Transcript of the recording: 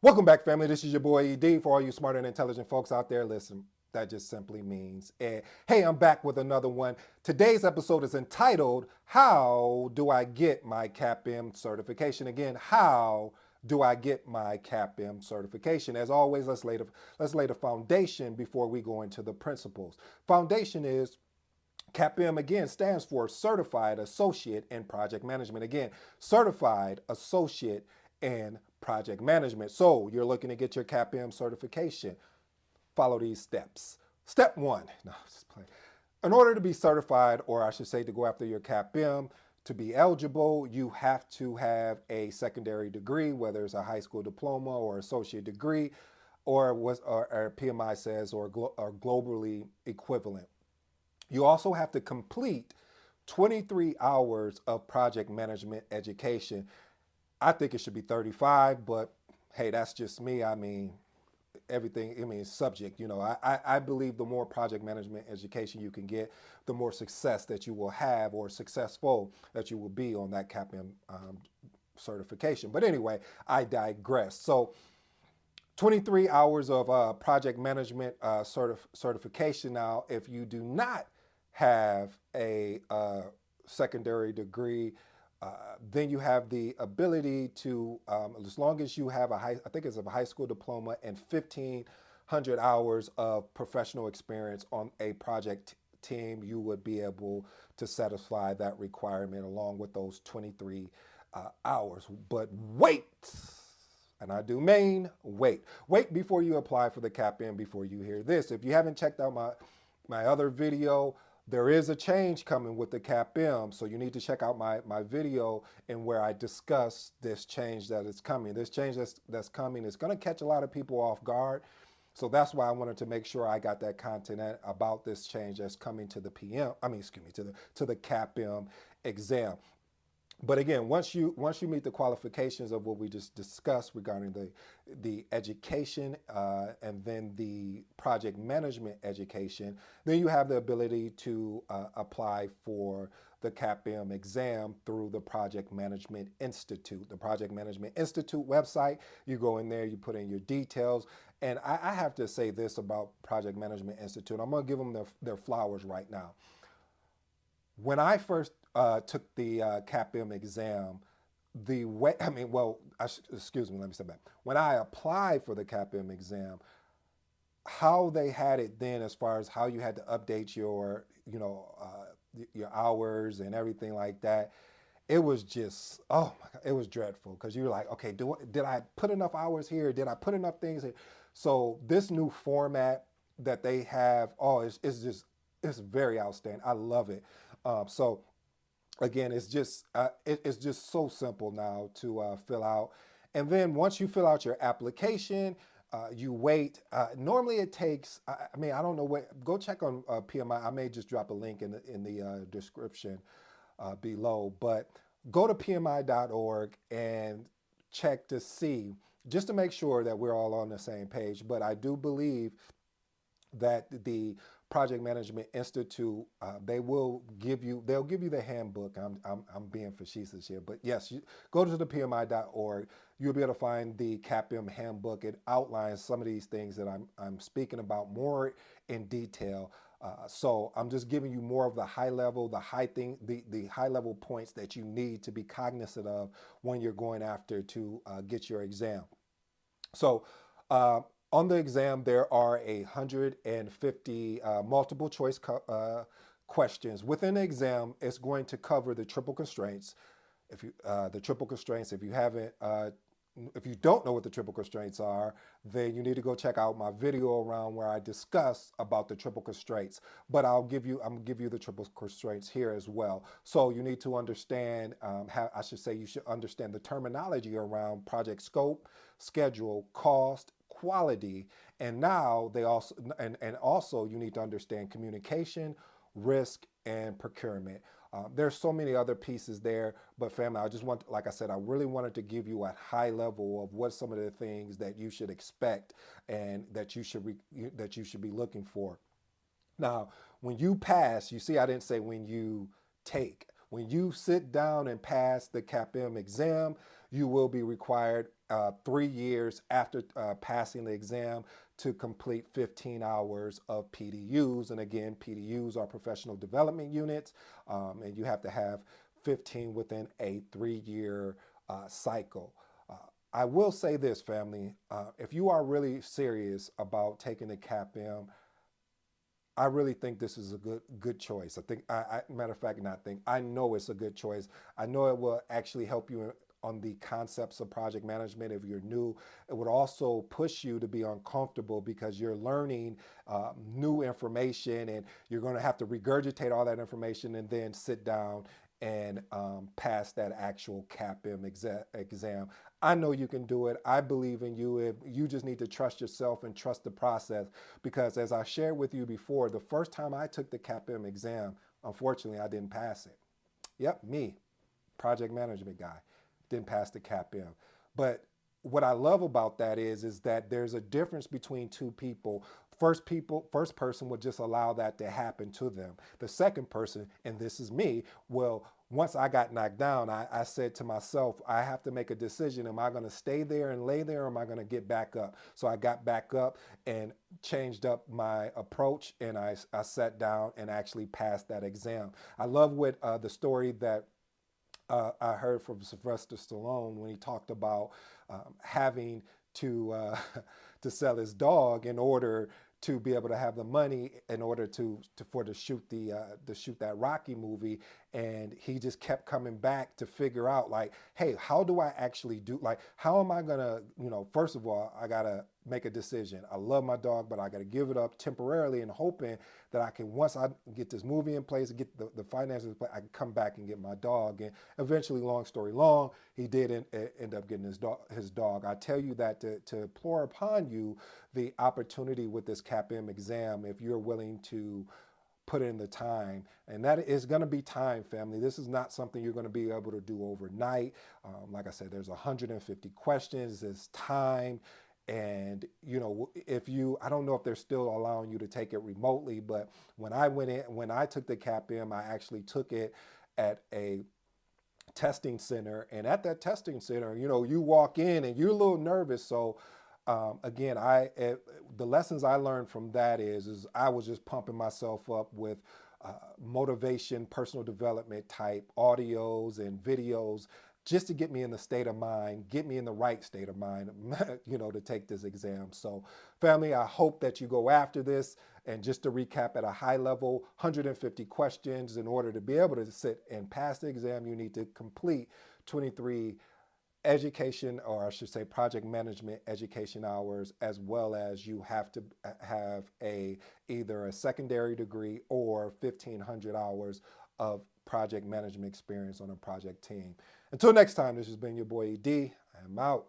Welcome back, family. This is your boy ED. For all you smart and intelligent folks out there, listen, that just simply means, hey, I'm back with another one. Today's episode is entitled, How Do I Get My CAPM Certification? Again, how do I get my CAPM certification? As always, let's lay the foundation before we go into the principles. Foundation is CAPM, again, stands for Certified Associate in Project Management. Again, Certified Associate in Project Management. So you're looking to get your CAPM certification. Follow these steps. Step one, no, just playing. In order to be certified, or I should say to go after your CAPM, to be eligible, you have to have a secondary degree, whether it's a high school diploma or associate degree, or PMI says, or globally equivalent. You also have to complete 23 hours of project management education. I think it should be 35, but hey, that's just me. I mean, everything, subject. I believe the more project management education you can get, the more success that you will have, or successful that you will be on that CAPM certification. But anyway, I digress. So 23 hours of project management certification. Now, if you do not have a secondary degree, then you have the ability to, as long as you have I think it's a high school diploma and 1,500 hours of professional experience on a project team, you would be able to satisfy that requirement along with those 23 hours. But wait, and I do mean wait before you apply for the CAPM, before you hear this. If you haven't checked out my other video, there is a change coming with the CAPM, so you need to check out my video in where I discuss this change that is coming. This change that's coming is going to catch a lot of people off guard, so that's why I wanted to make sure I got that content about this change that's coming to the to the CAPM exam. But again, once you meet the qualifications of what we just discussed regarding the education and then the project management education, then you have the ability to apply for the CAPM exam through the Project Management Institute. The Project Management Institute website, you go in there, you put in your details. And I have to say this about Project Management Institute. I'm going to give them their flowers right now. When I first took the CAPM exam, the way, excuse me, let me step back. When I applied for the CAPM exam, how they had it then, as far as how you had to update your, your hours and everything like that, it was just, oh my God, it was dreadful, because you're like, okay, did I put enough hours here? Did I put enough things here? So this new format that they have, it's very outstanding. I love it. So again, it's just so simple now to fill out. And then once you fill out your application, you wait. Normally it takes, I don't know what, go check on PMI. I may just drop a link in the description below, but go to pmi.org and check to see, just to make sure that we're all on the same page. But I do believe that the Project Management Institute, they'll give you the handbook. I'm being facetious here, but yes, go to the pmi.org. You'll be able to find the CAPM handbook. It outlines some of these things that I'm speaking about more in detail. So I'm just giving you more of the high level, the high level points that you need to be cognizant of when you're going after to get your exam. So on the exam, there are 150 multiple choice questions. Within the exam, it's going to cover the triple constraints. If you don't know what the triple constraints are, then you need to go check out my video around where I discuss about the triple constraints. But I'm gonna give you the triple constraints here as well. So you need to understand, you should understand the terminology around project scope, schedule, cost, quality, and now also you need to understand communication, risk, and procurement. There's so many other pieces there, but family, like I said, I really wanted to give you a high level of what some of the things that you should expect and that you should be looking for. Now, when you pass, you see, I didn't say when you take. When you sit down and pass the CAPM exam, you will be required 3 years after passing the exam to complete 15 hours of PDUs. And again, PDUs are professional development units, and you have to have 15 within a 3-year cycle. I will say this, family, if you are really serious about taking the CAPM, I really think this is a good choice. I think, matter of fact, not think, I know it's a good choice. I know it will actually help you on the concepts of project management if you're new. It would also push you to be uncomfortable because you're learning new information, and you're going to have to regurgitate all that information and then sit down and pass that actual CAPM exam. I know you can do it. I believe in you. If you just need to trust yourself and trust the process, because as I shared with you before, the first time I took the CAPM exam, unfortunately, I didn't pass it. Yep, me, project management guy, didn't pass the CAPM. But what I love about that is that there's a difference between two people. First person would just allow that to happen to them. The second person, and this is me, well, once I got knocked down, I said to myself, I have to make a decision. Am I going to stay there and lay there, or am I going to get back up? So I got back up and changed up my approach, and I sat down and actually passed that exam. I love what the story that I heard from Sylvester Stallone when he talked about having to to sell his dog in order to be able to have the money in order to shoot that Rocky movie. And he just kept coming back to figure out, like, hey, how do I actually do, like, how am I gonna, first of all, I gotta make a decision. I love my dog, but I gotta give it up temporarily, and hoping that I can, once I get this movie in place and get the finances in place, I can come back and get my dog. And eventually, long story long, he did end up getting his dog. I tell you that to implore upon you the opportunity with this CAPM exam, if you're willing to put in the time. And that is going to be time, family. This is not something you're going to be able to do overnight. Like I said, there's 150 questions, there's time. And, I don't know if they're still allowing you to take it remotely, but when I took the CAPM, I actually took it at a testing center. And at that testing center, you walk in and you're a little nervous. So again, the lessons I learned from that is I was just pumping myself up with motivation, personal development type audios and videos, just to get me in the state of mind, get me in the right state of mind, to take this exam. So family, I hope that you go after this. And just to recap at a high level, 150 questions. In order to be able to sit and pass the exam, you need to complete 23 education, or I should say project management education hours, as well as you have to have either a secondary degree or 1,500 hours of project management experience on a project team. Until next time, this has been your boy ED. I'm out.